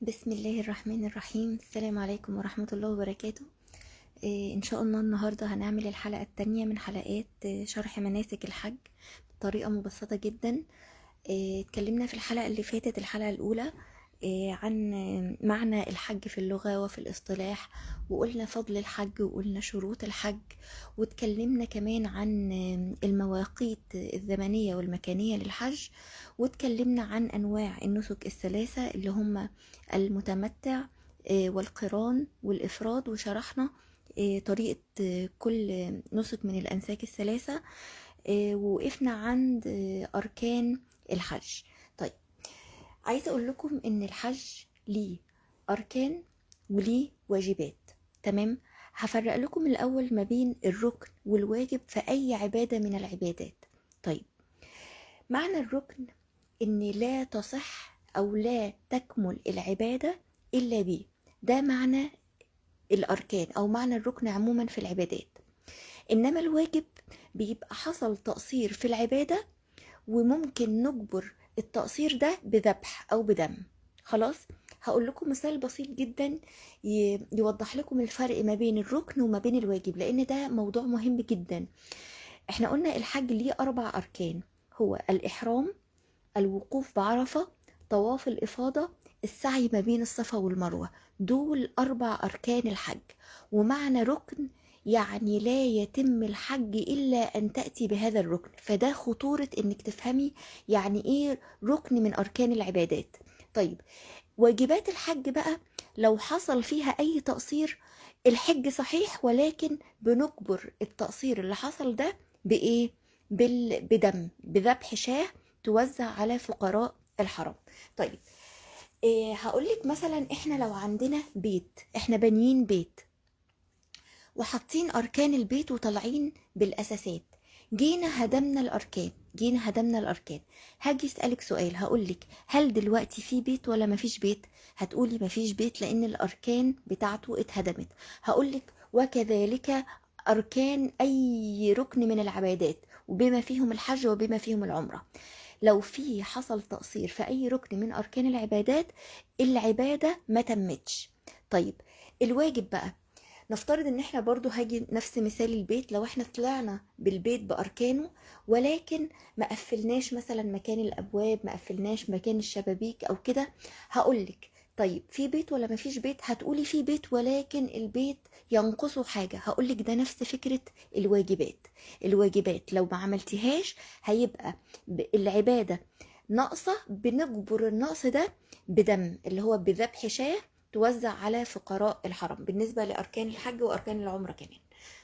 بسم الله الرحمن الرحيم. السلام عليكم ورحمة الله وبركاته. إن شاء الله النهاردة هنعمل الحلقة التانية من حلقات شرح مناسك الحج بطريقة مبسطة جدا. اتكلمنا في الحلقة اللي فاتت، الحلقة الأولى، عن معنى الحج في اللغة وفي الاصطلاح، وقلنا فضل الحج وقلنا شروط الحج، واتكلمنا كمان عن المواقيت الزمنية والمكانية للحج، واتكلمنا عن أنواع النسك الثلاثة اللي هم المتمتع والقران والإفراد، وشرحنا طريقة كل نسك من الأنساك الثلاثة، ووقفنا عند أركان الحج. طيب، عايزة أقول لكم إن الحج ليه أركان وليه واجبات. تمام؟ هفرق لكم الأول ما بين الركن والواجب في أي عبادة من العبادات. طيب، معنى الركن إن لا تصح أو لا تكمل العبادة إلا بيه. ده معنى الأركان أو معنى الركن عموما في العبادات. إنما الواجب بيبقى حصل تقصير في العبادة وممكن نجبر التقصير ده بذبح أو بدم. خلاص، هقول لكم مثال بسيط جدا يوضح لكم الفرق ما بين الركن وما بين الواجب، لأن ده موضوع مهم جدا. احنا قلنا الحج ليه 4 أركان: هو الإحرام، الوقوف بعرفة، طواف الإفاضة، السعي ما بين الصفا والمروة. دول 4 أركان الحج. ومعنى ركن يعني لا يتم الحج إلا أن تأتي بهذا الركن. فده خطورة إنك تفهمي يعني إيه ركن من أركان العبادات. طيب، واجبات الحج بقى لو حصل فيها أي تقصير، الحج صحيح ولكن بنجبر التقصير اللي حصل ده بإيه؟ بدم، بذبح شاه توزع على فقراء الحرم. طيب، هقولك مثلا احنا لو عندنا بيت، احنا بانيين بيت وحاطين اركان البيت وطالعين بالاساسات، جينا هدمنا الاركان. هاجي اسالك سؤال، هقولك هل دلوقتي في بيت ولا مفيش بيت؟ هتقولي مفيش بيت لان الاركان بتاعته اتهدمت. هقولك وكذلك اركان اي ركن من العبادات، وبما فيهم الحج وبما فيهم العمره. لو في حصل تقصير في اي ركن من اركان العبادات، العباده ما تمتش. طيب، الواجب بقى، نفترض ان احنا برضو هاجي نفس مثال البيت، لو احنا طلعنا بالبيت باركانه ولكن ما قفلناش مثلا مكان الابواب، ما قفلناش مكان الشبابيك او كده، هقولك طيب في بيت ولا ما فيش بيت؟ هتقولي في بيت ولكن البيت ينقصه حاجة. هقولك ده نفس فكرة الواجبات لو ما عملتهاش هيبقى العبادة ناقصة، بنجبر النقص ده بدم، اللي هو بذبح شاه توزع على فقراء الحرم، بالنسبة لأركان الحج وأركان العمرة كمان.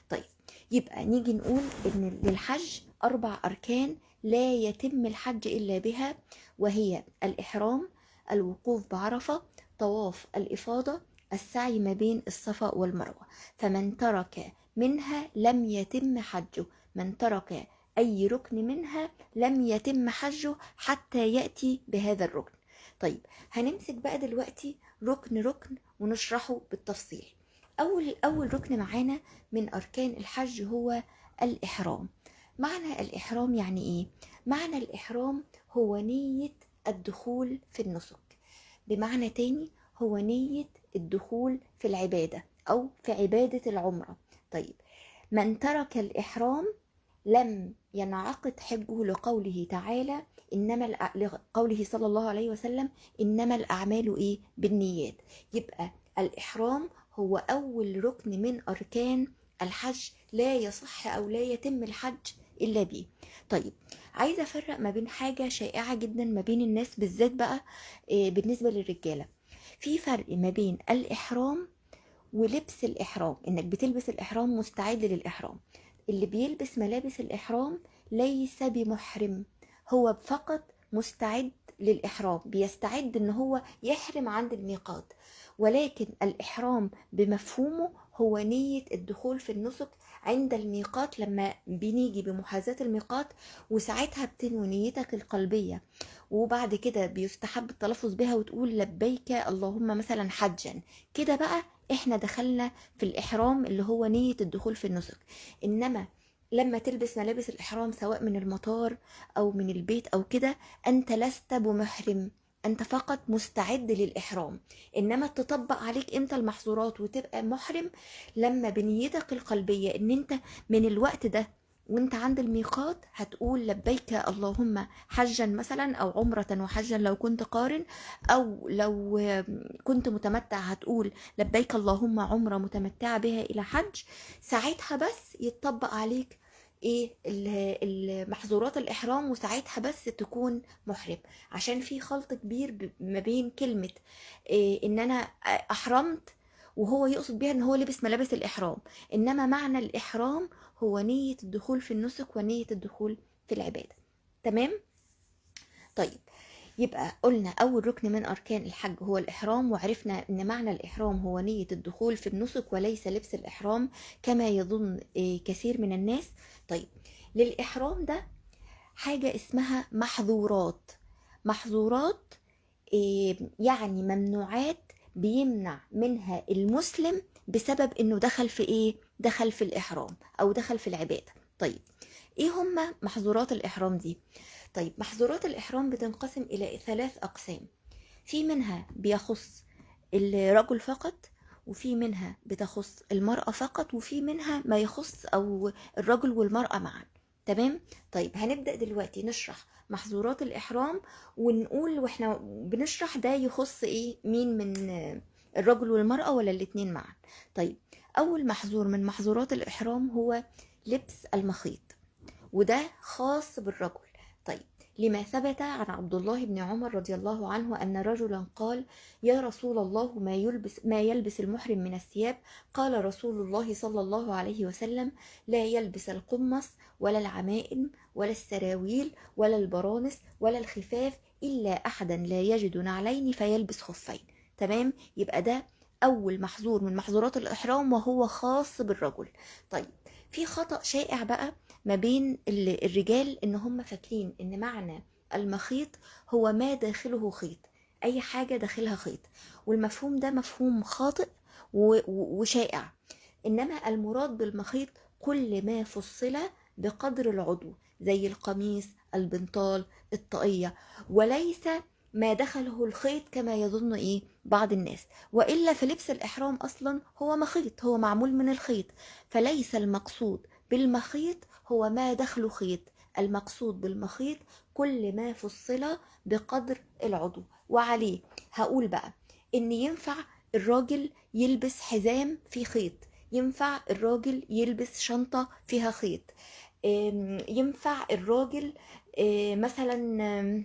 طيب، يبقى نيجي نقول إن للحج 4 أركان لا يتم الحج إلا بها، وهي الإحرام، الوقوف بعرفة، طواف الإفاضة، السعي ما بين الصفا والمروة. فمن ترك منها لم يتم حجه، من ترك أي ركن منها لم يتم حجه حتى يأتي بهذا الركن. طيب، هنمسك بقى دلوقتي ركن ونشرحه بالتفصيل. أول ركن معانا من أركان الحج هو الإحرام. معنى الإحرام يعني إيه؟ معنى الإحرام هو نية الدخول في النسك. بمعنى تاني، هو نية الدخول في العبادة أو في عبادة العمرة. طيب، من ترك الإحرام لم ينعقد حجه، لقوله تعالى لقوله صلى الله عليه وسلم إنما الأعمال إيه؟ بالنيات. يبقى الإحرام هو أول ركن من أركان الحج، لا يصح أو لا يتم الحج إلا به. طيب، عايزة أفرق ما بين حاجة شائعة جدا ما بين الناس بالذات بقى بالنسبة للرجالة. في فرق ما بين الإحرام ولبس الإحرام، إنك بتلبس الإحرام مستعد للإحرام. اللي بيلبس ملابس الإحرام ليس بمحرم، هو فقط مستعد للإحرام، بيستعد إن هو يحرم عند الميقات. ولكن الإحرام بمفهومه هو نية الدخول في النسك عند الميقات، لما بنيجي بمحاذاة الميقات وساعتها بتنوي نيتك القلبية، وبعد كده بيستحب التلفظ بها وتقول لبيك اللهم مثلا حجا. كده بقى احنا دخلنا في الإحرام اللي هو نية الدخول في النسك. إنما لما تلبس ملابس الإحرام سواء من المطار أو من البيت أو كده، أنت لست بمحرم، انت فقط مستعد للإحرام. انما تطبق عليك امتى المحظورات وتبقى محرم؟ لما بنيتك القلبية ان انت من الوقت ده وانت عند الميقات هتقول لبيك اللهم حجا مثلا، او عمرة وحجا لو كنت قارن، او لو كنت متمتع هتقول لبيك اللهم عمرة متمتعة بها الى حج. ساعتها بس يتطبق عليك ايه محظورات الاحرام، وساعتها بس تكون محرم. عشان في خلط كبير ما بين كلمة إيه ان انا احرمت، وهو يقصد بيها ان هو لبس ملابس الاحرام، انما معنى الاحرام هو نية الدخول في النسك ونية الدخول في العبادة. تمام؟ طيب، يبقى قلنا أول ركن من أركان الحج هو الإحرام، وعرفنا أن معنى الإحرام هو نية الدخول في النسك وليس لبس الإحرام كما يظن كثير من الناس. طيب، للإحرام ده حاجة اسمها محظورات. محظورات يعني ممنوعات بيمنع منها المسلم بسبب انه دخل في ايه؟ دخل في الاحرام او دخل في العبادة. طيب، ايه هما محظورات الاحرام دي؟ طيب، محظورات الاحرام بتنقسم الى 3 اقسام. في منها بيخص الرجل فقط، وفي منها بتخص المرأة فقط، وفي منها ما يخص او الرجل والمرأة معا. تمام؟ طيب، هنبدأ دلوقتي نشرح محظورات الإحرام، ونقول واحنا بنشرح ده يخص ايه، مين من الرجل والمرأة ولا الاتنين معا. طيب، أول محظور من محظورات الإحرام هو لبس المخيط، وده خاص بالرجل. طيب، لما ثبت عن عبد الله بن عمر رضي الله عنه أن رجلا قال: يا رسول الله، ما يلبس المحرم من الثياب؟ قال رسول الله صلى الله عليه وسلم: لا يلبس القمص ولا العمائم ولا السراويل ولا البرانس ولا الخفاف إلا أحدا لا يجد نعلين فيلبس خفين. تمام؟ يبقى ده أول محظور من محظورات الإحرام وهو خاص بالرجل. طيب، في خطأ شائع بقى ما بين الرجال، ان هم فاكرين ان معنى المخيط هو ما داخله خيط، اي حاجة داخلها خيط، والمفهوم ده مفهوم خاطئ وشائع. انما المراد بالمخيط كل ما فصل بقدر العضو، زي القميص، البنطال، الطاقية، وليس ما دخله الخيط كما يظن ايه بعض الناس. والا فلبس الاحرام اصلا هو مخيط، هو معمول من الخيط، فليس المقصود بالمخيط هو ما دخله خيط. المقصود بالمخيط كل ما فصل بقدر العضو. وعليه هقول بقى ان ينفع الراجل يلبس حزام فيه خيط، ينفع الراجل يلبس شنطة فيها خيط، ينفع الراجل مثلا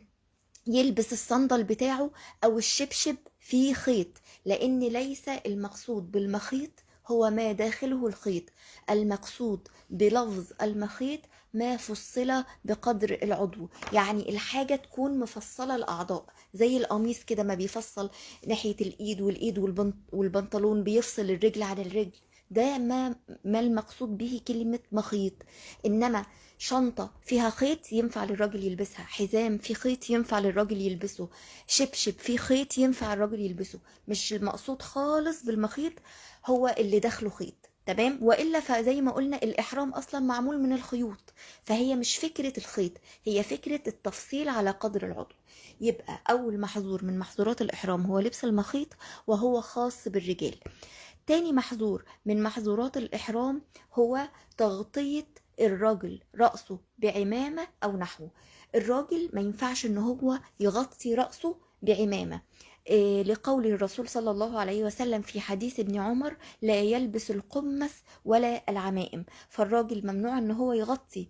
يلبس الصندل بتاعه او الشبشب فيه خيط، لان ليس المقصود بالمخيط هو ما داخله الخيط. المقصود بلفظ المخيط ما فصل بقدر العضو، يعني الحاجة تكون مفصلة الأعضاء، زي القميص كده ما بيفصل ناحية الإيد، والإيد والبنطلون بيفصل الرجل عن الرجل. ده ما المقصود به كلمة مخيط. إنما شنطة فيها خيط ينفع للراجل يلبسها، حزام فيه خيط ينفع للراجل يلبسه، شبشب فيه خيط ينفع الراجل يلبسه. مش المقصود خالص بالمخيط هو اللي داخله خيط. تمام؟ وإلا فزي ما قلنا الإحرام أصلا معمول من الخيوط، فهي مش فكرة الخيط، هي فكرة التفصيل على قدر العضو. يبقى أول محظور من محظورات الإحرام هو لبس المخيط، وهو خاص بالرجال. تاني محظور من محظورات الإحرام هو تغطية الراجل رأسه بعمامة أو نحوه. الراجل ما ينفعش إن هو يغطي رأسه بعمامة، لقول الرسول صلى الله عليه وسلم في حديث ابن عمر: لا يلبس القمص ولا العمائم. فالراجل ممنوع ان هو يغطي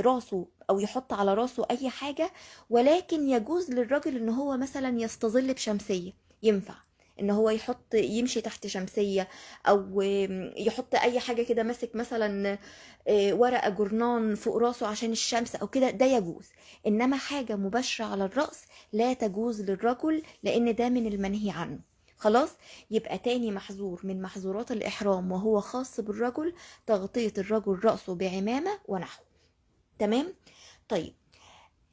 راسه او يحط على راسه اي حاجة، ولكن يجوز للراجل ان هو مثلا يستظل بشمسية، ينفع ان هو يمشي تحت شمسية، او يحط اي حاجة كده ماسك مثلا ورقة جرنان فوق راسه عشان الشمس او كده، ده يجوز. انما حاجة مباشرة على الرأس لا تجوز للرجل، لان ده من المنهي عنه. خلاص؟ يبقى تاني محظور من محظورات الإحرام وهو خاص بالرجل تغطية الرجل رأسه بعمامة ونحو. تمام؟ طيب،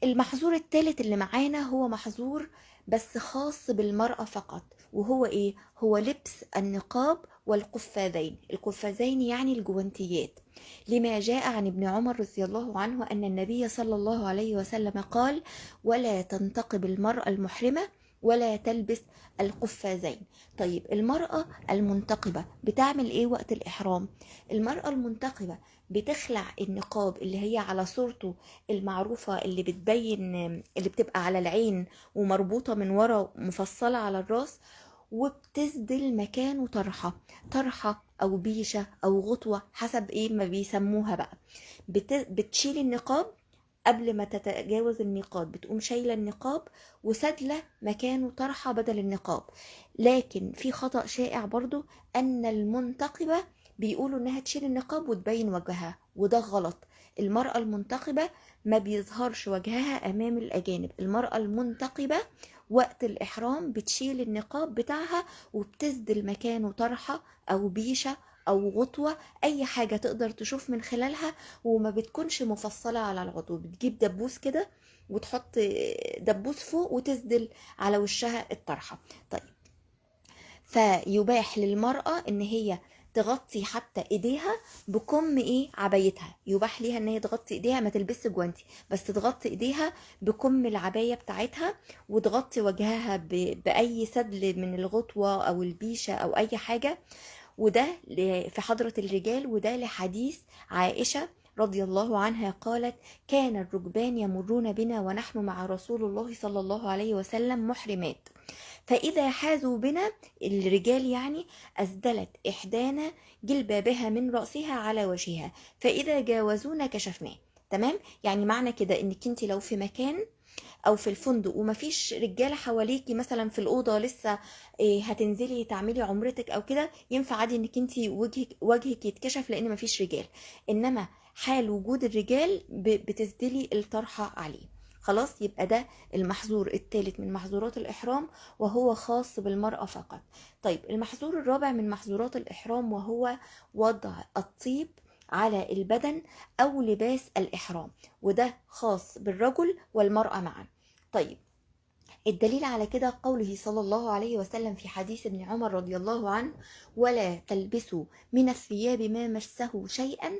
المحظور الثالث اللي معانا هو محظور بس خاص بالمرأة فقط، وهو ايه؟ هو لبس النقاب والقفازين. القفازين يعني الجوانتيات، لما جاء عن ابن عمر رضي الله عنه أن النبي صلى الله عليه وسلم قال: ولا تنتقب المرأة المحرمة ولا تلبس القفازين. طيب المرأة المنتقبة بتعمل ايه وقت الإحرام؟ المرأة المنتقبة بتخلع النقاب اللي هي على صورته المعروفة، اللي بتبين، اللي بتبقى على العين ومربوطة من ورا مفصلة على الراس، وبتسدل مكانه طرحة أو بيشة أو غطوة حسب ايه ما بيسموها بقى. بتشيل النقاب قبل ما تتجاوز النقاب، بتقوم شايلة النقاب وسادلة مكانه طرحة بدل النقاب. لكن في خطأ شائع برضو، أن المنتقبة بيقولوا إنها تشيل النقاب وتبين وجهها، وده غلط. المرأة المنتقبة ما بيظهرش وجهها أمام الأجانب. المرأة المنتقبة وقت الإحرام بتشيل النقاب بتاعها وبتسدل مكانه طرحة أو بيشة أو غطوة، أي حاجة تقدر تشوف من خلالها، وما بتكونش مفصلة على العضو. بتجيب دبوس كده وتحط دبوس فوق وتسدل على وشها الطرحة. طيب، فيباح للمرأة ان هي تغطي حتى ايديها بكم عبايتها. يباح ليها ان هي تغطي ايديها، ما تلبسش جوانتي، بس تغطي ايديها بكم العباية بتاعتها، وتغطي وجهها باي سدل من الغطوة او البيشة او اي حاجة. وده في حضرة الرجال، وده لحديث عائشة رضي الله عنها قالت: كان الركبان يمرون بنا ونحن مع رسول الله صلى الله عليه وسلم محرمات، فإذا حازوا بنا الرجال يعني أسدلت إحدانا جلبابها من رأسها على وجهها، فإذا جاوزونا كشفناه. تمام؟ يعني معنى كده انك انت لو في مكان او في الفندق ومفيش رجاله حواليكي، مثلا في الاوضه لسه هتنزلي تعملي عمرتك او كده، ينفع عادي انك انت وجهك يتكشف لان مفيش رجال. انما حال وجود الرجال بتسدلي الطرحه عليه. خلاص، يبقى ده المحظور الثالث من محظورات الإحرام، وهو خاص بالمرأة فقط. طيب، المحظور الرابع من محظورات الإحرام وهو وضع الطيب على البدن أو لباس الإحرام، وده خاص بالرجل والمرأة معا. طيب، الدليل على كده قوله صلى الله عليه وسلم في حديث ابن عمر رضي الله عنه: ولا تلبسوا من الثياب ما مسه شيئا،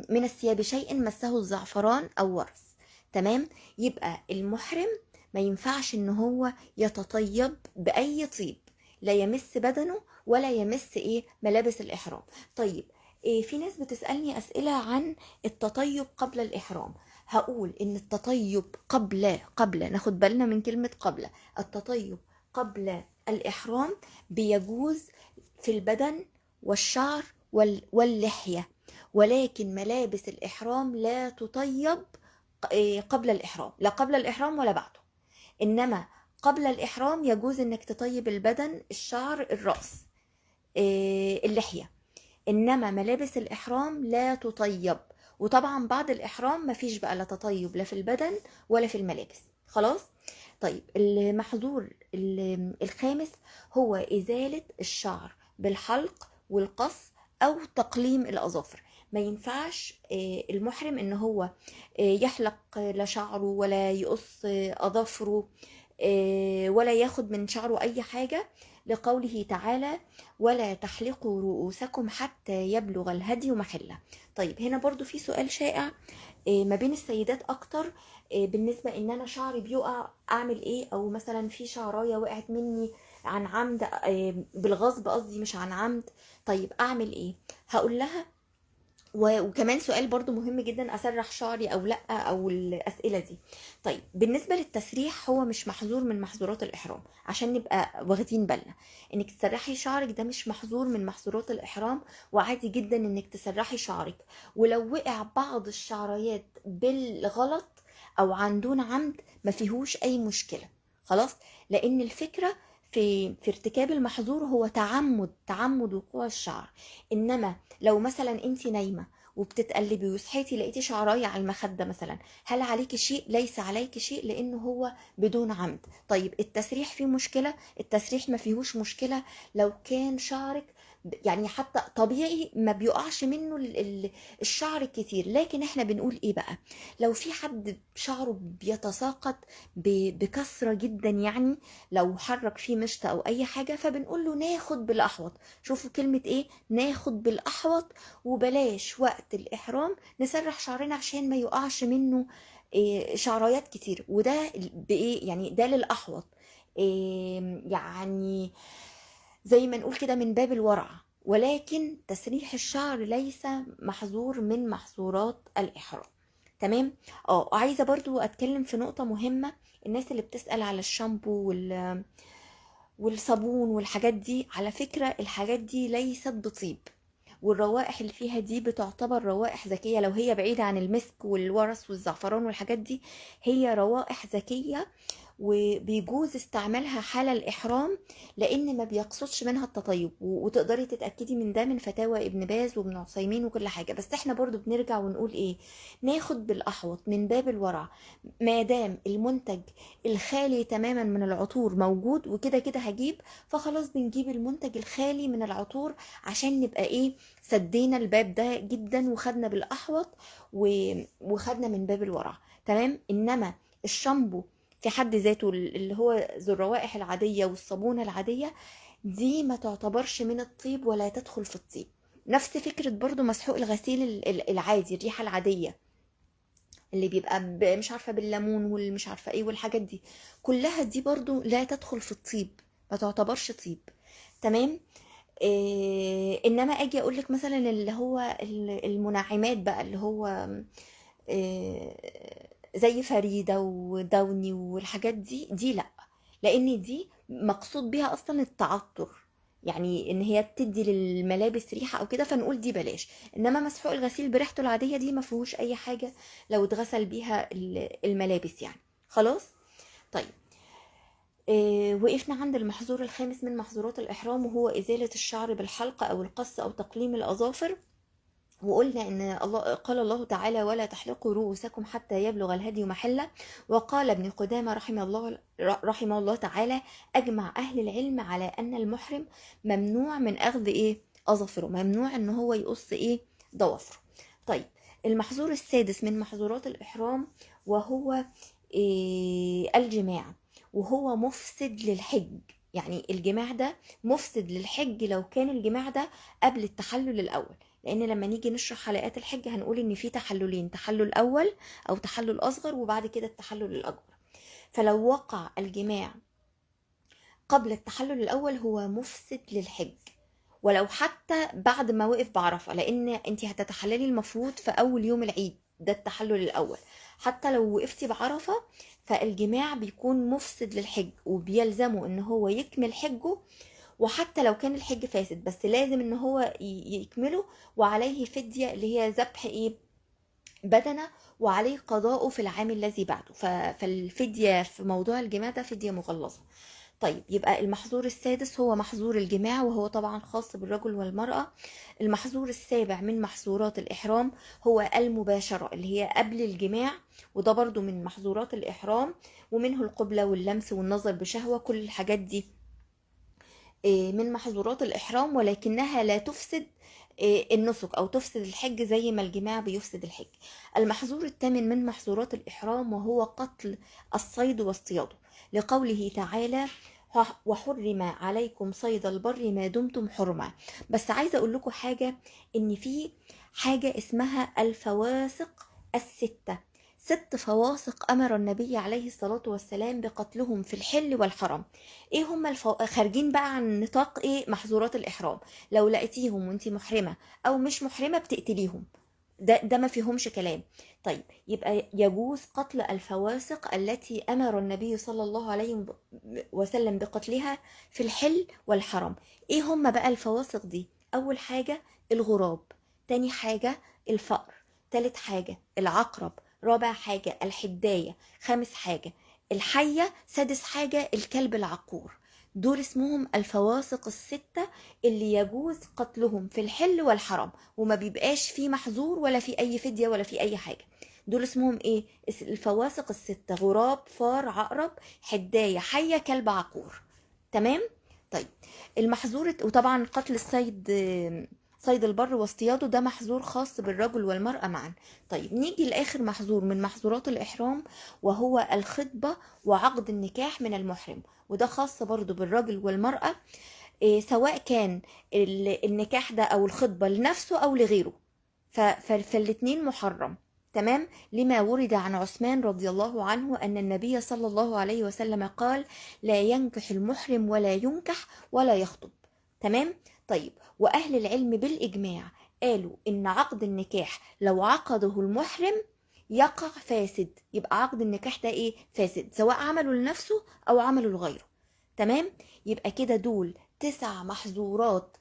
من الثياب شيء مسه الزعفران أو ورس. تمام؟ يبقى المحرم ما ينفعش ان هو يتطيب بأي طيب، لا يمس بدنه ولا يمس ملابس الإحرام. طيب، في ناس بتسألني أسئلة عن التطيب قبل الإحرام. هقول ان التطيب قبل ناخد بالنا من كلمة قبل. التطيب قبل الإحرام بيجوز في البدن والشعر واللحية، ولكن ملابس الإحرام لا تطيب قبل الإحرام، لا قبل الإحرام ولا بعده. إنما قبل الإحرام يجوز إنك تطيب البدن، الشعر، الرأس، اللحية. إنما ملابس الإحرام لا تطيب. وطبعا بعد الإحرام مفيش بقى لا تطيب لا في البدن ولا في الملابس. خلاص. طيب، المحظور الخامس هو إزالة الشعر بالحلق والقص أو تقليم الأظافر. ما ينفعش المحرم إن هو يحلق لا شعره ولا يقص أظافره ولا ياخد من شعره أي حاجة، لقوله تعالى: ولا تحلقوا رؤوسكم حتى يبلغ الهدي محله. طيب، هنا برضو في سؤال شائع ما بين السيدات اكتر، بالنسبة ان انا شعري بيقع اعمل ايه، او مثلا في شعراية وقعت مني عن عمد، بالغصب قصدي مش عن عمد. طيب اعمل ايه؟ هقول لها، وكمان سؤال برضو مهم جدا: اسرح شعري او لا، او الاسئله دي. طيب، بالنسبه للتسريح هو مش محظور من محظورات الاحرام، عشان نبقى واخدين بالنا. انك تسرحي شعرك ده مش محظور من محظورات الاحرام، وعادي جدا انك تسرحي شعرك. ولو وقع بعض الشعريات بالغلط او عن دون عمد ما فيهوش اي مشكله. خلاص، لان الفكره في ارتكاب المحظور هو تعمد وقوع الشعر. انما لو مثلا انت نايمه وبتتقلبي وصحيتي لقيتي شعرايه على المخده مثلا، هل عليكي شيء؟ ليس عليكي شيء، لانه هو بدون عمد. طيب، التسريح فيه مشكله؟ التسريح ما فيهوش مشكله لو كان شعرك يعني حتى طبيعي ما بيقعش منه الشعر الكتير. لكن احنا بنقول ايه بقى، لو في حد شعره بيتساقط بكثرة جدا، يعني لو حرك فيه مشط او اي حاجة، فبنقول له ناخد بالاحوط. شوفوا كلمة ايه، ناخد بالاحوط، وبلاش وقت الاحرام نسرح شعرنا عشان ما يقعش منه شعرايات كتير. وده بايه يعني، ده للاحوط، يعني زي ما نقول كده من باب الورع. ولكن تسريح الشعر ليس محظور من محظورات الإحرام. تمام. عايزة برضو أتكلم في نقطة مهمة. الناس اللي بتسأل على الشامبو والصابون والحاجات دي، على فكرة الحاجات دي ليست بطيب، والروائح اللي فيها دي بتعتبر روائح ذكية. لو هي بعيدة عن المسك والورس والزعفران والحاجات دي، هي روائح ذكية وبيجوز استعمالها حال الإحرام، لأن ما بيقصدش منها التطيب. وتقدري تتأكدي من ده من فتاوى ابن باز وابن عثيمين وكل حاجة. بس احنا برضو بنرجع ونقول ايه، ناخد بالأحوط من باب الورع. ما دام المنتج الخالي تماما من العطور موجود، وكده كده هجيب، فخلاص بنجيب المنتج الخالي من العطور، عشان نبقى ايه، سدينا الباب ده جدا وخدنا بالأحوط وخدنا من باب الورع. تمام. انما الشامبو في حد ذاته اللي هو ذو الروائح العادية والصابونة العادية دي ما تعتبرش من الطيب ولا تدخل في الطيب. نفس فكرة برضو مسحوق الغسيل العادي، الريحة العادية اللي بيبقى مش عارفة بالليمون والمش عارفة ايه والحاجات دي، كلها دي برضو لا تدخل في الطيب، ما تعتبرش طيب. تمام. انما اجي اقولك مثلا اللي هو المنعمات بقى، اللي هو زي فريدة وداوني والحاجات دي لا، لان دي مقصود بيها اصلا التعطر، يعني ان هي بتدي للملابس ريحه او كده، فنقول دي بلاش. انما مسحوق الغسيل بريحته العاديه دي ما فيهوش اي حاجه لو اتغسل بيها الملابس يعني. خلاص. طيب. وقفنا عند المحظور الخامس من محظورات الإحرام، وهو إزالة الشعر بالحلق أو القص أو تقليم الأظافر. وقلنا ان قال الله تعالى: ولا تحلقوا رؤوسكم حتى يبلغ الهدي محله. وقال ابن قدامه رحمه الله تعالى: اجمع اهل العلم على ان المحرم ممنوع من اخذ ايه، اظافره، ممنوع ان هو يقص ايه، ضوافره. طيب. المحظور السادس من محظورات الاحرام وهو إيه، الجماع، وهو مفسد للحج. يعني الجماع ده مفسد للحج لو كان الجماع ده قبل التحلل الاول، لان لما نيجي نشرح حلقات الحج هنقول ان في تحللين، تحلل اول او تحلل اصغر، وبعد كده التحلل الاكبر. فلو وقع الجماع قبل التحلل الاول هو مفسد للحج، ولو حتى بعد ما وقف بعرفه، لان انت هتتحللي المفروض في اول يوم العيد، ده التحلل الاول. حتى لو وقفتي بعرفه فالجماع بيكون مفسد للحج، وبيلزمه ان هو يكمل حجه. وحتى لو كان الحج فاسد، بس لازم ان هو يكمله، وعليه فدية اللي هي ذبح ايه، بدنة، وعليه قضاءه في العام الذي بعده. فالفدية في موضوع الجماع ده فدية مغلظة. طيب. يبقى المحظور السادس هو محظور الجماع، وهو طبعا خاص بالرجل والمرأة. المحظور السابع من محظورات الإحرام هو المباشرة، اللي هي قبل الجماع، وده برضو من محظورات الإحرام، ومنه القبلة واللمس والنظر بشهوة. كل الحاجات دي من محظورات الإحرام، ولكنها لا تفسد النسك أو تفسد الحج زي ما الجماع بيفسد الحج. المحظور الثامن من محظورات الإحرام وهو قتل الصيد واصطياده، لقوله تعالى: وحرم عليكم صيد البر ما دمتم حرما. بس عايزة أقول لكم حاجة، إن في حاجة اسمها الفواسق الستة. 6 فواسق أمر النبي عليه الصلاة والسلام بقتلهم في الحل والحرم. ايه هم خارجين بقى عن نطاق ايه، محظورات الإحرام. لو لقيتيهم وانتي محرمة أو مش محرمة بتقتليهم، ده ما فيهمش كلام. طيب. يبقى يجوز قتل الفواسق التي أمر النبي صلى الله عليه وسلم بقتلها في الحل والحرم. ايه هم بقى الفواسق دي؟ أول حاجة الغراب، تاني حاجة الفأر، تالت حاجة العقرب، رابع حاجة الحداية، خامس حاجة الحية، سادس حاجة الكلب العقور. دول اسمهم الفواسق الستة اللي يجوز قتلهم في الحل والحرم، وما بيبقاش فيه محظور ولا في أي فدية ولا في أي حاجة. دول اسمهم ايه، الفواسق الستة: غراب، فار، عقرب، حداية، حية، كلب عقور. تمام. طيب المحظور، وطبعا قتل الصيد، صيد البر واصطياده ده محظور خاص بالرجل والمرأة معا. طيب نيجي لآخر محظور من محظورات الإحرام، وهو الخطبة وعقد النكاح من المحرم، وده خاص برضو بالرجل والمرأة، سواء كان النكاح ده أو الخطبة لنفسه أو لغيره، فالاتنين محرم. تمام، لما ورد عن عثمان رضي الله عنه أن النبي صلى الله عليه وسلم قال: لا ينكح المحرم ولا ينكح ولا يخطب. تمام. طيب وأهل العلم بالإجماع قالوا إن عقد النكاح لو عقده المحرم يقع فاسد، يبقى عقد النكاح ده إيه؟ فاسد، سواء عمله لنفسه أو عمله لغيره. تمام. يبقى كده دول 9 محظورات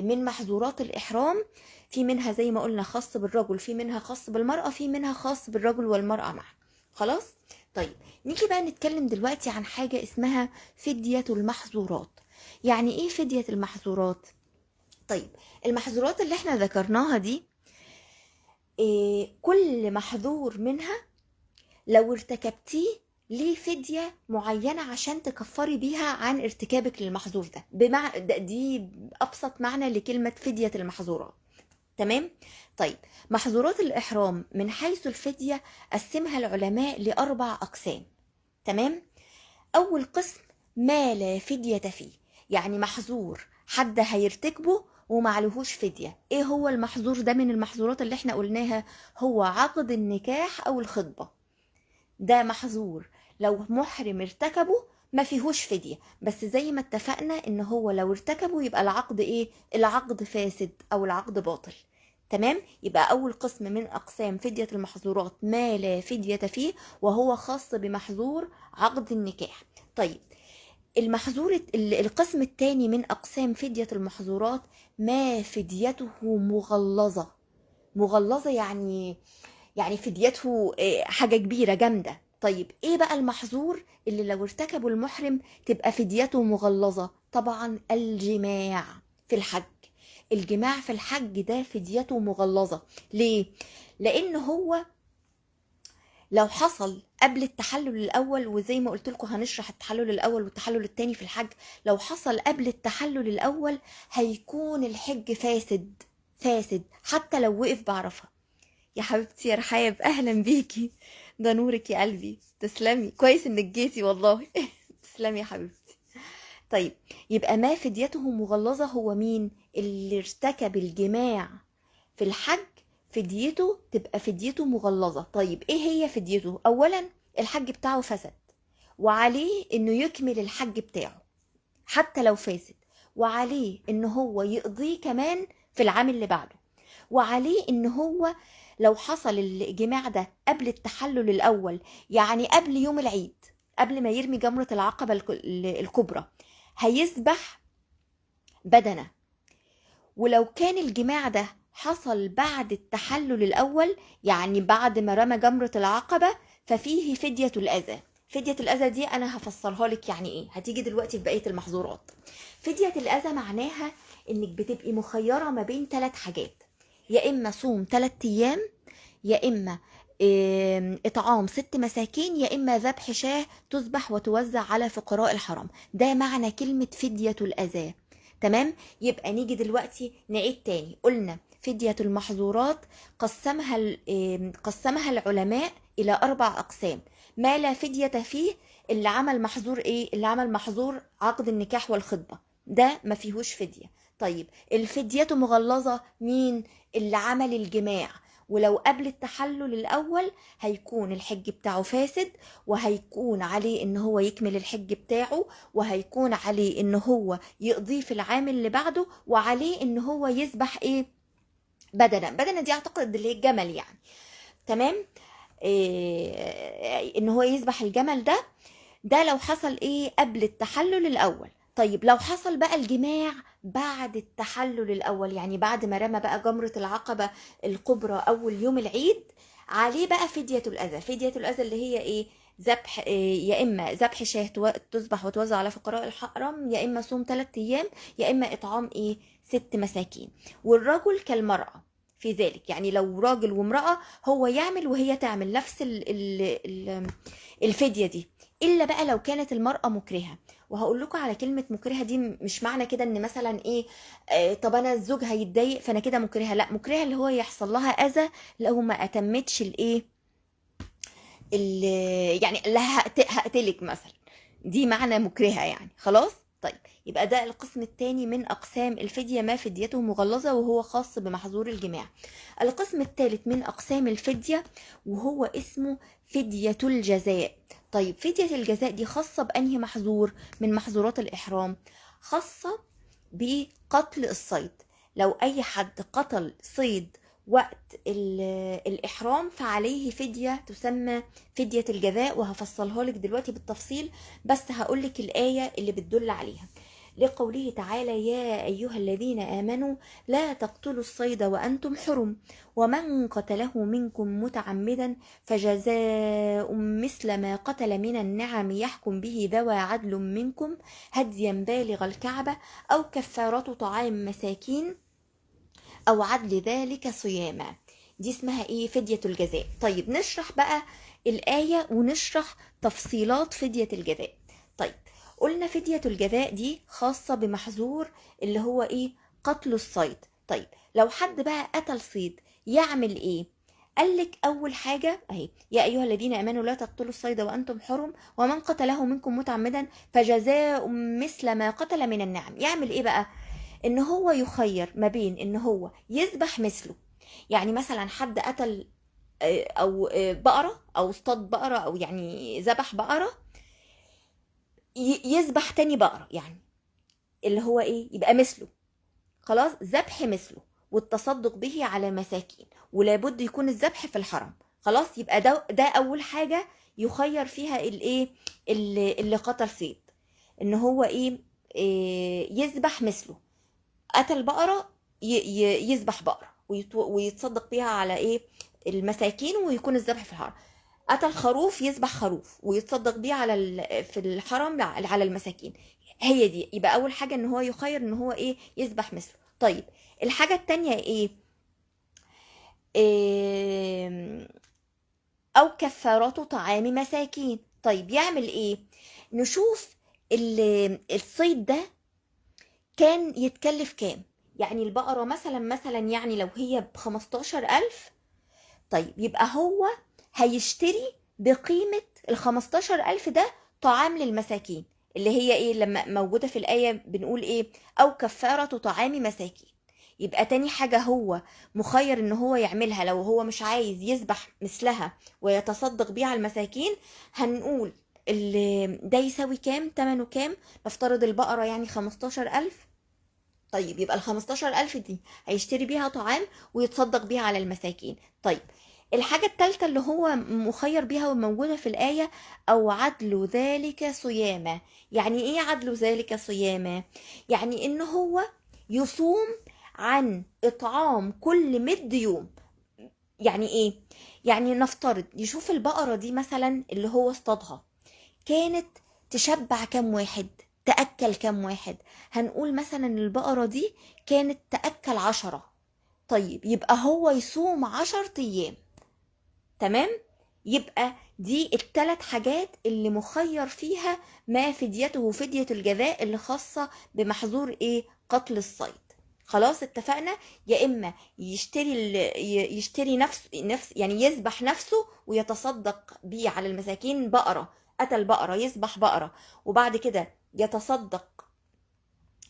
من محظورات الإحرام، في منها زي ما قلنا خاص بالرجل، في منها خاص بالمرأة، في منها خاص بالرجل والمرأة معا. خلاص. طيب نيجي بقى نتكلم دلوقتي عن حاجة اسمها فدية المحظورات. يعني ايه فدية المحظورات؟ طيب المحظورات اللي احنا ذكرناها دي، كل محظور منها لو ارتكبتيه ليه فدية معينة عشان تكفري بيها عن ارتكابك للمحظور ده. دي أبسط معنى لكلمة فدية المحظورات. تمام. طيب محظورات الإحرام من حيث الفدية قسمها العلماء ل4 أقسام. تمام. أول قسم ما لا فدية فيه، يعني محظور حد هيرتكبه ومعلهوش فدية. ايه هو المحظور ده من المحظورات اللي احنا قلناها؟ هو عقد النكاح أو الخطبة. ده محظور لو محرم ارتكبه ما فيهوش فدية، بس زي ما اتفقنا ان هو لو ارتكبه يبقى العقد ايه؟ العقد فاسد او العقد باطل. تمام. يبقى اول قسم من اقسام فدية المحظورات ما لا فدية فيه، وهو خاص بمحظور عقد النكاح. طيب المحظور القسم الثاني من اقسام فدية المحظورات ما فديته مغلظة. مغلظة يعني فديته حاجة كبيرة جامدة. طيب ايه بقى المحظور اللي لو ارتكبوا المحرم تبقى فديته مغلظة؟ طبعا الجماع في الحج. الجماع في الحج ده فديته مغلظة. ليه؟ لان هو لو حصل قبل التحلل الاول، وزي ما قلت لكم هنشرح التحلل الاول والتحلل الثاني في الحج، لو حصل قبل التحلل الاول هيكون الحج فاسد. فاسد حتى لو وقف بعرفة. يا حبيبتي يا رحاب، اهلا بيكي، ده نورك يا قلبي، تسلمي، كويس انك جيتي والله. تسلمي يا حبيبتي. طيب يبقى ما فديته مغلظة هو مين؟ اللي ارتكب الجماع في الحج فديته تبقى فديته مغلظة. طيب ايه هي فديته؟ اولا الحج بتاعه فسد، وعليه انه يكمل الحج بتاعه حتى لو فاسد، وعليه ان هو يقضيه كمان في العام اللي بعده، وعليه ان هو لو حصل الجماع ده قبل التحلل الاول، يعني قبل يوم العيد، قبل ما يرمي جمرة العقبة الكبرى، هيذبح بدنة. ولو كان الجماع ده حصل بعد التحلل الاول، يعني بعد ما رمى جمرة العقبة، ففيه فدية الأذى. فدية الأذى دي أنا هفسرها لك يعني إيه، هتيجي دلوقتي في بقية المحظورات. فدية الأذى معناها إنك بتبقي مخيرة ما بين 3 حاجات: يا إما صوم 3 أيام، يا إما إطعام 6 مساكين، يا إما ذبح شاة تذبح وتوزع على فقراء الحرم. ده معنى كلمة فدية الأذى. تمام. يبقى نيجي دلوقتي نعيد تاني. قلنا فدية المحظورات قسمها العلماء إلى 4 أقسام. ما لا فدية فيه، اللي عمل محظور ايه؟ اللي عمل محظور عقد النكاح والخطبة، ده ما فيهوش فدية. طيب الفدية مغلظة مين؟ اللي عمل الجماع ولو قبل التحلل الاول هيكون الحج بتاعه فاسد، وهيكون عليه ان هو يكمل الحج بتاعه، وهيكون عليه ان هو يقضيه في العام اللي بعده، وعليه ان هو يذبح ايه؟ بدنة دي اعتقد اللي هي الجمل يعني. تمام. ان هو يذبح الجمل ده لو حصل ايه؟ قبل التحلل الاول. طيب لو حصل بقى الجماع بعد التحلل الاول، يعني بعد ما رمى بقى جمرة العقبة الكبرى اول يوم العيد، عليه بقى فدية الاذى. فدية الاذى اللي هي ايه؟ ذبح، يا اما ذبح شاة تذبح وتوزع على فقراء الحرم، يا اما صوم 3 ايام، يا اما اطعام ايه؟ 6 مساكين. والرجل كالمرأة في ذلك، يعني لو راجل وامرأة هو يعمل وهي تعمل نفس الفدية دي. الا بقى لو كانت المرأة مكرهة. وهقول لكم على كلمة مكرهة دي، مش معنى كده ان مثلا ايه طب انا الزوج هيتضايق فانا كده مكرهة، لا، مكرهة اللي هو يحصل لها اذى لو ما اتمتش الايه يعني لا هقتلك مثلا، دي معنى مكرهة يعني. خلاص. طيب يبقى ده القسم الثاني من أقسام الفدية، ما فديته مغلظة وهو خاص بمحظور الجماع. القسم الثالث من أقسام الفدية وهو اسمه فدية الجزاء. طيب فدية الجزاء دي خاصة بأنهي محظور من محظورات الإحرام؟ خاصة بقتل الصيد. لو أي حد قتل صيد وقت الإحرام فعليه فدية تسمى فدية الجزاء، وهفصلها لك دلوقتي بالتفصيل، بس هقولك الآية اللي بتدل عليها. لقوله تعالى: يا أيها الذين آمنوا لا تقتلوا الصيد وأنتم حرم ومن قتله منكم متعمدا فجزاء مثل ما قتل من النعم يحكم به ذوى عدل منكم هديا بالغ الكعبة أو كفارة طعام مساكين أو عدل ذلك صياما. دي اسمها ايه؟ فدية الجزاء. طيب نشرح بقى الآية ونشرح تفصيلات فدية الجزاء. طيب قلنا فدية الجزاء دي خاصة بمحظور اللي هو ايه؟ قتل الصيد. طيب لو حد بقى قتل صيد يعمل ايه؟ قالك أول حاجة أهي: يا أيها الذين آمنوا لا تقتلوا الصيد وأنتم حرم ومن قتله منكم متعمدا فجزاء مثل ما قتل من النعم. يعمل إيه بقى؟ إن هو يخير ما بين إن هو يذبح مثله، يعني مثلا حد قتل أو بقرة أو اصطاد بقرة أو يعني ذبح بقرة، يذبح تاني بقرة، يعني اللي هو إيه؟ يبقى مثله. خلاص، ذبح مثله والتصدق به على مساكين، ولابد يكون الذبح في الحرم. خلاص، يبقى ده اول حاجه يخير فيها الايه اللي قتل صيد، ان هو إيه يذبح مثله. قتل بقره يذبح بقره ويتصدق بيها على ايه المساكين ويكون الذبح في الحرم. قتل خروف يذبح خروف ويتصدق بيه على في الحرم على المساكين. هي دي. يبقى اول حاجه ان هو يخير ان هو ايه يذبح مثله. طيب الحاجه التانية إيه او كفارات طعام مساكين. طيب يعمل ايه؟ نشوف الصيد ده كان يتكلف كام. يعني البقرة مثلا يعني لو هي ب15,000، طيب يبقى هو هيشتري بقيمة ال15,000 ده طعام للمساكين، اللي هي ايه لما موجودة في الآية بنقول ايه؟ او كفارة طعام مساكين. يبقى تاني حاجة هو مخير ان هو يعملها لو هو مش عايز يذبح مثلها ويتصدق بيها على المساكين. هنقول ده يساوي كام؟ تمنه كام؟ نفترض البقرة يعني 15,000. طيب يبقى ال15,000 دي هيشتري بيها طعام ويتصدق بيها على المساكين. طيب الحاجة التالتة اللي هو مخير بيها وموجودة في الآية: أو عدل ذلك صيامة. يعني إيه عدل ذلك صيامة؟ يعني إن هو يصوم عن إطعام كل 100 يوم. يعني إيه؟ يعني نفترض يشوف البقرة دي مثلا اللي هو اصطادها كانت تشبع كام واحد، تأكل كام واحد. هنقول مثلا البقرة دي كانت تأكل 10. طيب يبقى هو يصوم 10 أيام. تمام؟ يبقى دي الثلاث حاجات اللي مخير فيها ما فديته فدية الجزاء اللي خاصة بمحظور ايه؟ قتل الصيد. خلاص اتفقنا. يا اما يشتري نفس يعني يذبح نفسه ويتصدق بيه على المساكين. بقرة، قتل بقرة يذبح بقرة وبعد كده يتصدق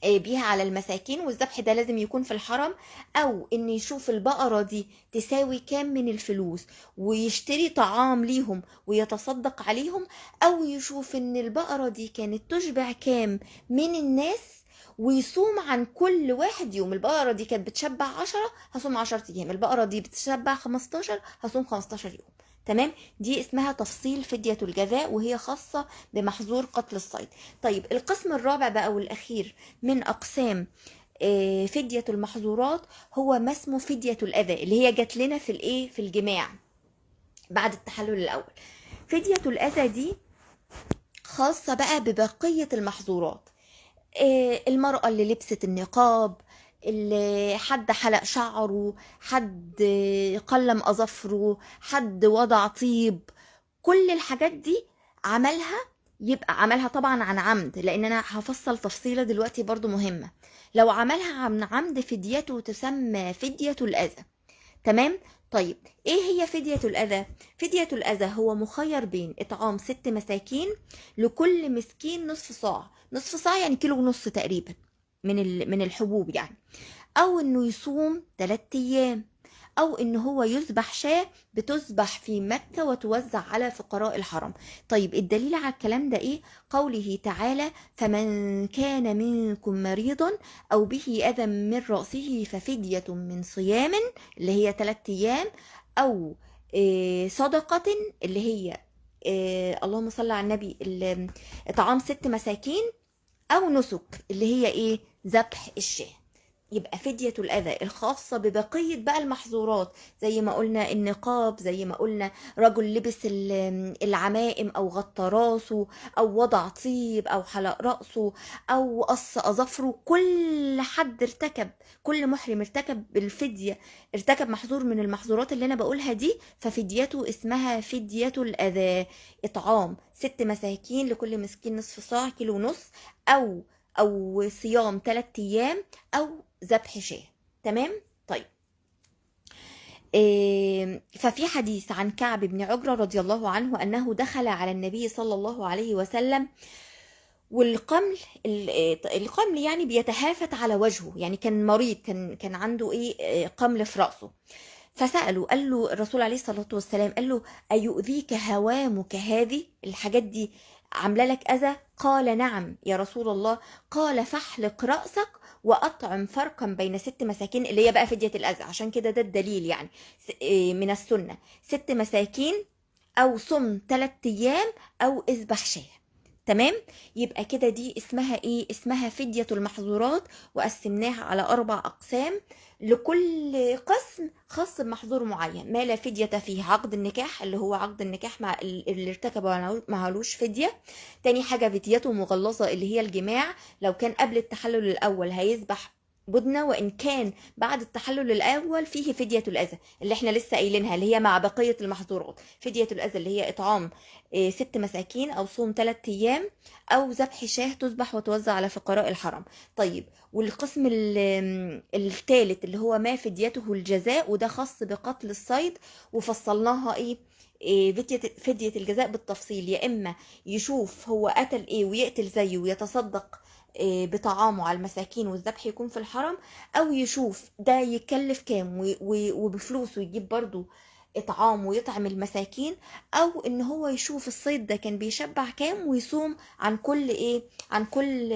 بيها على المساكين، والذبح ده لازم يكون في الحرم. او ان يشوف البقرة دي تساوي كام من الفلوس ويشتري طعام ليهم ويتصدق عليهم. او يشوف ان البقرة دي كانت تشبع كام من الناس ويصوم عن كل واحد يوم. البقرة دي كانت بتشبع 10، هصوم 10 أيام. البقرة دي بتشبع 15، هصوم 15 يوم. تمام؟ دي اسمها تفصيل فدية الجزاء وهي خاصة بمحظور قتل الصيد. طيب القسم الرابع بقى والأخير من أقسام فدية المحظورات هو ما اسمه فدية الأذى، اللي هي جات لنا في الإيه؟ في الجماع بعد التحلل الأول. فدية الأذى دي خاصة بقى ببقية المحظورات. المرأة اللي لبست النقاب، اللي حد حلق شعره، حد قلم أظافره، حد وضع طيب، كل الحاجات دي عملها يبقى عملها طبعا عن عمد، لان انا هفصل تفصيلة دلوقتي برضو مهمة. لو عملها عن عمد فديته تسمى فدية الأذى. تمام. طيب ايه هي فدية الأذى؟ فدية الأذى هو مخير بين إطعام 6 مساكين، لكل مسكين نصف صاع. نصف صاع يعني كيلو ونص تقريبا من الحبوب يعني، أو إنه يصوم 3 أيام، أو إن هو يذبح شاة بتذبح في مكة وتوزع على فقراء الحرم. طيب الدليل على الكلام ده إيه؟ قوله تعالى: فمن كان منكم مريضا أو به أذى من رأسه ففدية من صيام، اللي هي 3 أيام، أو صدقة، اللي هي اللهم صل على النبي، إطعام 6 مساكين، أو نسك، اللي هي إيه؟ ذبح الشاة. يبقى فدية الأذى الخاصة ببقية بقى المحظورات، زي ما قلنا النقاب، زي ما قلنا رجل لبس العمائم أو غطى راسه، أو وضع طيب، أو حلق رأسه، أو قص أظافره. كل حد ارتكب، كل محرم ارتكب بالفدية، ارتكب محظور من المحظورات اللي أنا بقولها دي، ففديته اسمها فدية الأذى. إطعام 6 مساكين، لكل مسكين نصف صاع، كيلو ونص، أو صيام 3 أيام، أو ذبح شاة. تمام. طيب ففي حديث عن كعب بن عجرة رضي الله عنه أنه دخل على النبي صلى الله عليه وسلم والقمل، القمل يعني بيتهافت على وجهه، يعني كان مريض، كان عنده قمل في رأسه. فسأله، قال له الرسول عليه الصلاة والسلام، قال له: أيؤذيك هوامك هذه؟ الحاجات دي عامله لك أذى؟ قال: نعم يا رسول الله. قال: فاحلق رأسك وأطعم فرقا بين 6 مساكين، اللي هي بقى فدية الأذى. عشان كده ده الدليل يعني من السنة 6 مساكين، أو صم 3 أيام، أو اذبح شاة. تمام. يبقى كده دي اسمها ايه؟ اسمها فدية المحظورات، وقسمناها على 4 أقسام، لكل قسم خاص بمحظور معين. ما لا فدية فيه: عقد النكاح، اللي هو عقد النكاح مع اللي ارتكبه معلوش فدية. تاني حاجة فديته مغلظة، اللي هي الجماع، لو كان قبل التحلل الأول هيذبح بدنة، وإن كان بعد التحلل الأول فيه فدية الأذى، اللي احنا لسه قايلينها، اللي هي مع بقية المحظورات. فدية الأذى اللي هي إطعام 6 مساكين، أو صوم 3 أيام، أو ذبح شاة تذبح وتوزع على فقراء الحرم. طيب والقسم الثالث اللي هو ما فديته الجزاء، وده خاص بقتل الصيد، وفصلناها فدية الجزاء بالتفصيل. يا إما يشوف هو قتل ايه ويقتل زيه ويتصدق بطعامه على المساكين، والذبح يكون في الحرم، او يشوف ده يكلف كام وبفلوسه يجيب برضو اطعام ويطعم المساكين، او ان هو يشوف الصيد ده كان بيشبع كام ويصوم عن كل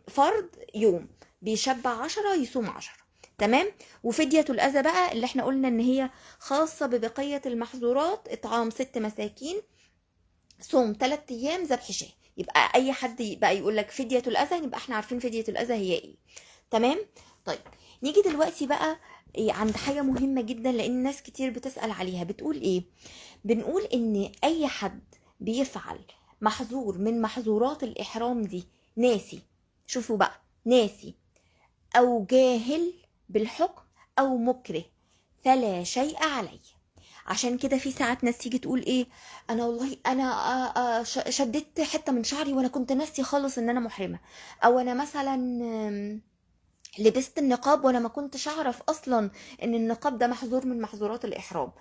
فرد يوم، بيشبع 10 يصوم 10. تمام. وفدية الأذى بقى اللي احنا قلنا ان هي خاصة ببقية المحظورات: اطعام 6 مساكين، صوم 3 ايام، ذبح شاة. يبقى اي حد بقى يقول لك فدية الأذى، يبقى احنا عارفين فدية الأذى هي ايه. تمام. طيب نيجي دلوقتي بقى عند حاجة مهمة جدا، لان ناس كتير بتسأل عليها. بتقول ايه؟ بنقول ان اي حد بيفعل محظور من محظورات الإحرام دي ناسي، شوفوا بقى، ناسي او جاهل بالحكم او مكره، فلا شيء عليه. عشان كده في ساعات ناس تيجي تقول ايه: انا والله انا شددت حته من شعري وانا كنت ناسي خالص ان انا محرمه، او انا مثلا لبست النقاب وانا ما كنتش اعرف اصلا ان النقاب ده محظور من محظورات الاحرام.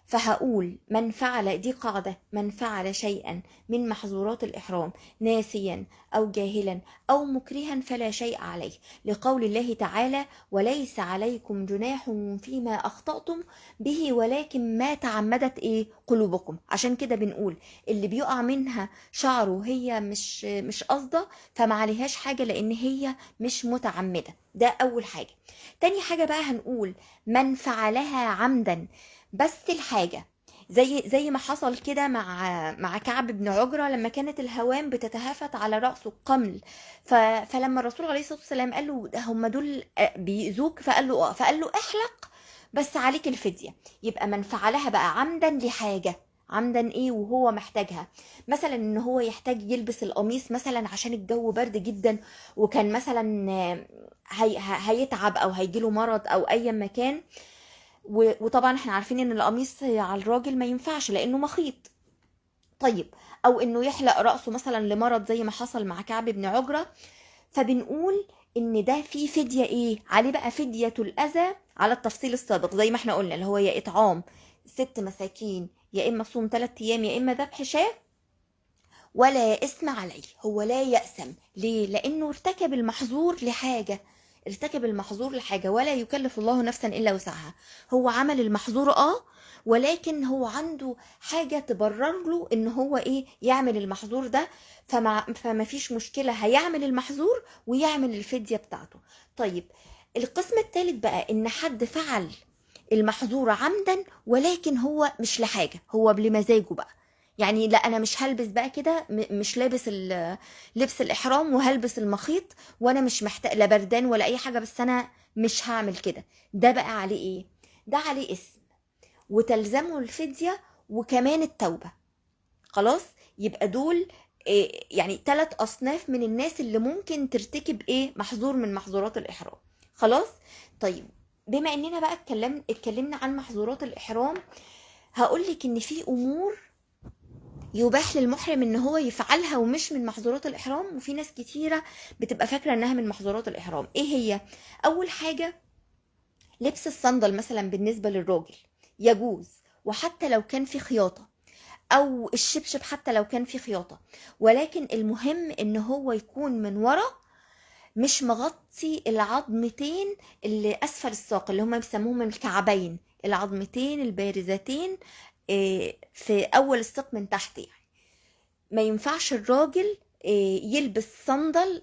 فهقول: من فعل، دي قاعدة، من فعل شيئا من محظورات الإحرام ناسيا أو جاهلا أو مكرها فلا شيء عليه، لقول الله تعالى: وليس عليكم جناح فيما أخطأتم به ولكن ما تعمدت قلوبكم. عشان كده بنقول اللي بيقع منها شعره هي مش قصده، فما عليهاش حاجة، لأن هي مش متعمدة. ده أول حاجة. تاني حاجة بقى هنقول: من فعلها عمدا، بس الحاجة زي ما حصل كده مع كعب بن عجرة، لما كانت الهوام بتتهافت على رأسه القمل، فلما الرسول عليه الصلاة والسلام قال له: هم دول بيأذوك؟ فقال له: احلق بس عليك الفدية. يبقى من فعلها بقى عمدا لحاجة، عمدا وهو محتاجها، مثلا ان هو يحتاج يلبس القميص مثلا عشان الجو برد جدا، وكان مثلا هيتعب او هيجيله مرض او اي مكان، وطبعا احنا عارفين ان القميص على الراجل ما ينفعش لانه مخيط. طيب او انه يحلق رأسه مثلا لمرض زي ما حصل مع كعب بن عجرة، فبنقول ان ده فيه فدية ايه عليه بقى، فدية الاذى على التفصيل السابق زي ما احنا قلنا، اللي هو يا اطعام 6 مساكين، يا اما صوم 3 ايام، يا اما ذبح شاة، ولا اسم عليه. هو لا يأسم. ليه؟ لانه ارتكب المحظور لحاجة، ارتكب المحظور لحاجة، ولا يكلف الله نفسا الا وسعها. هو عمل المحظور ولكن هو عنده حاجة تبرر له ان هو ايه يعمل المحظور ده، فما فيش مشكلة، هيعمل المحظور ويعمل الفدية بتاعته. طيب القسم الثالث بقى ان حد فعل المحظور عمدا ولكن هو مش لحاجة، هو بمزاجه بقى. يعني لا انا مش هلبس بقى كده، مش لابس لبس الاحرام وهلبس المخيط، وانا مش محتاج لا بردان ولا اي حاجه، بس انا مش هعمل كده. ده بقى عليه ايه؟ ده عليه اسم وتلزمه الفديه وكمان التوبه. خلاص، يبقى دول إيه يعني 3 اصناف من الناس اللي ممكن ترتكب ايه محظور من محظورات الاحرام. خلاص. طيب بما اننا بقى اتكلمنا عن محظورات الاحرام، هقولك ان في امور يباح للمحرم ان هو يفعلها ومش من محظورات الاحرام، وفي ناس كتيره بتبقى فاكره انها من محظورات الاحرام. ايه هي؟ اول حاجه لبس الصندل مثلا بالنسبه للراجل يجوز، وحتى لو كان في خياطه، او الشبشب حتى لو كان في خياطه، ولكن المهم ان هو يكون من ورا، مش مغطي العظمتين اللي اسفل الساق اللي هم بيسموهم الكعبين، العظمتين البارزتين في اول الساق من تحت. يعني ما ينفعش الراجل يلبس صندل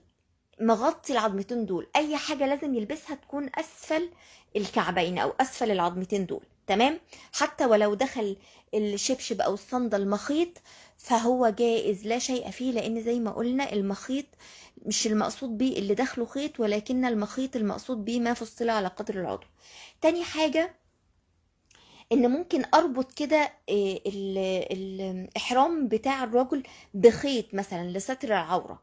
مغطي العظمتين دول، اي حاجة لازم يلبسها تكون اسفل الكعبين او اسفل العظمتين دول. تمام؟ حتى ولو دخل الشبشب او الصندل مخيط فهو جائز لا شيء فيه، لان زي ما قلنا المخيط مش المقصود بيه اللي داخله خيط، ولكن المخيط المقصود بيه ما فصل على قدر العضو. تاني حاجة ان ممكن اربط كده الاحرام بتاع الرجل بخيط مثلا لستر العورة،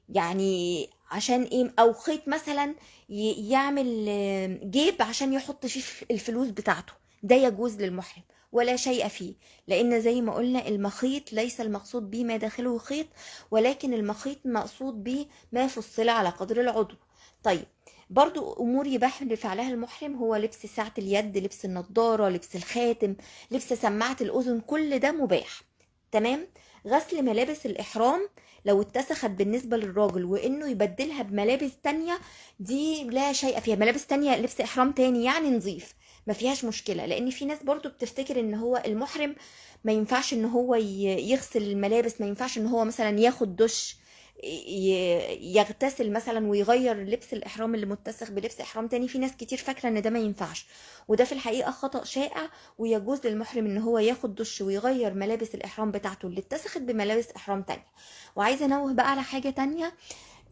يعني عشان ايه، او خيط مثلا يعمل جيب عشان يحط فيه الفلوس بتاعته. ده يجوز للمحرم ولا شيء فيه، لان زي ما قلنا المخيط ليس المقصود به ما داخله خيط، ولكن المخيط مقصود به ما فصل على قدر العضو. طيب برضو امور يباح لفعلها المحرم، هو لبس ساعة اليد، لبس النضارة، لبس الخاتم، لبس سماعة الاذن، كل ده مباح. تمام؟ غسل ملابس الاحرام لو اتسخت بالنسبة للراجل وانه يبدلها بملابس تانية، دي لا شيء فيها. ملابس تانية لبس احرام تاني يعني نظيف، ما فيهاش مشكلة. لان في ناس برضو بتفتكر ان هو المحرم ما ينفعش ان هو يغسل الملابس، ما ينفعش ان هو مثلا ياخد دش، يغتسل مثلا ويغير لبس الاحرام اللي متسخ بلبس احرام تاني. في ناس كتير فاكره ان ده ما ينفعش، وده في الحقيقه خطأ شائع. ويجوز للمحرم ان هو ياخد دش ويغير ملابس الاحرام بتاعته اللي اتسخت بملابس احرام تانية. وعايزه انوه بقى على حاجه تانية،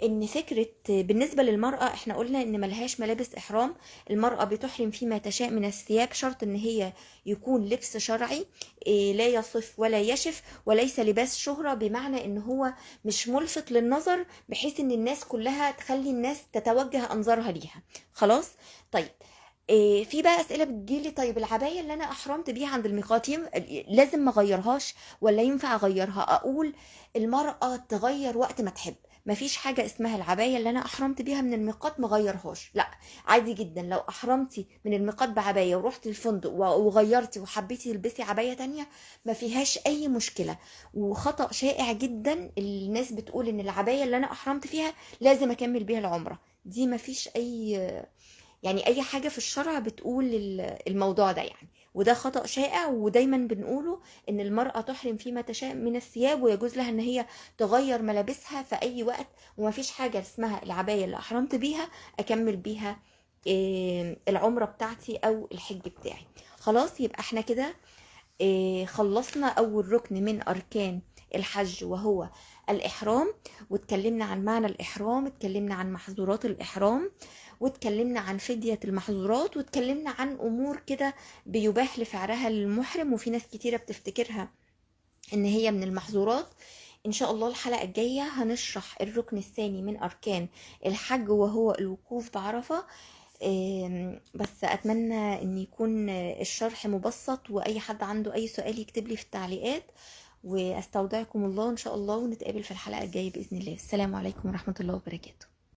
ان فكرة بالنسبة للمرأة احنا قلنا ان ملهاش ملابس احرام. المرأة بتحرم فيما تشاء من الثياب، شرط ان هي يكون لبس شرعي لا يصف ولا يشف، وليس لباس شهرة، بمعنى ان هو مش ملفت للنظر بحيث ان الناس كلها تخلي الناس تتوجه انظارها ليها. خلاص. طيب في بقى اسئله بتجيلي، طيب العبايه اللي انا احرمت بيها عند الميقات لازم ما اغيرهاش ولا ينفع اغيرها؟ اقول المراه تغير وقت ما تحب، مفيش حاجه اسمها العبايه اللي انا احرمت بيها من الميقات ما غيرهاش، لا. عادي جدا لو احرمتي من الميقات بعبايه ورحتي الفندق وغيرتي وحبيتي تلبسي عبايه تانية، ما فيهاش اي مشكله. وخطأ شائع جدا الناس بتقول ان العبايه اللي انا احرمت فيها لازم اكمل بيها العمره، دي ما فيش اي حاجة في الشرع بتقول الموضوع ده يعني. وده خطأ شائع، ودايما بنقوله ان المرأة تحرم فيما تشاء من الثياب، ويجوز لها ان هي تغير ملابسها في اي وقت، ومفيش حاجة اسمها العباية اللي احرمت بيها اكمل بيها العمرة بتاعتي او الحج بتاعي. خلاص، يبقى احنا كده خلصنا اول ركن من اركان الحج وهو الاحرام، واتكلمنا عن معنى الاحرام، اتكلمنا عن محظورات الاحرام، واتكلمنا عن فدية المحظورات، واتكلمنا عن امور كده بيباح لفعلها للمحرم وفي ناس كتيرة بتفتكرها ان هي من المحظورات. ان شاء الله الحلقة الجاية هنشرح الركن الثاني من اركان الحج وهو الوقوف بعرفة. بس اتمنى ان يكون الشرح مبسط، واي حد عنده اي سؤال يكتب لي في التعليقات، واستودعكم الله ان شاء الله، ونتقابل في الحلقة الجاية بإذن الله. السلام عليكم ورحمة الله وبركاته.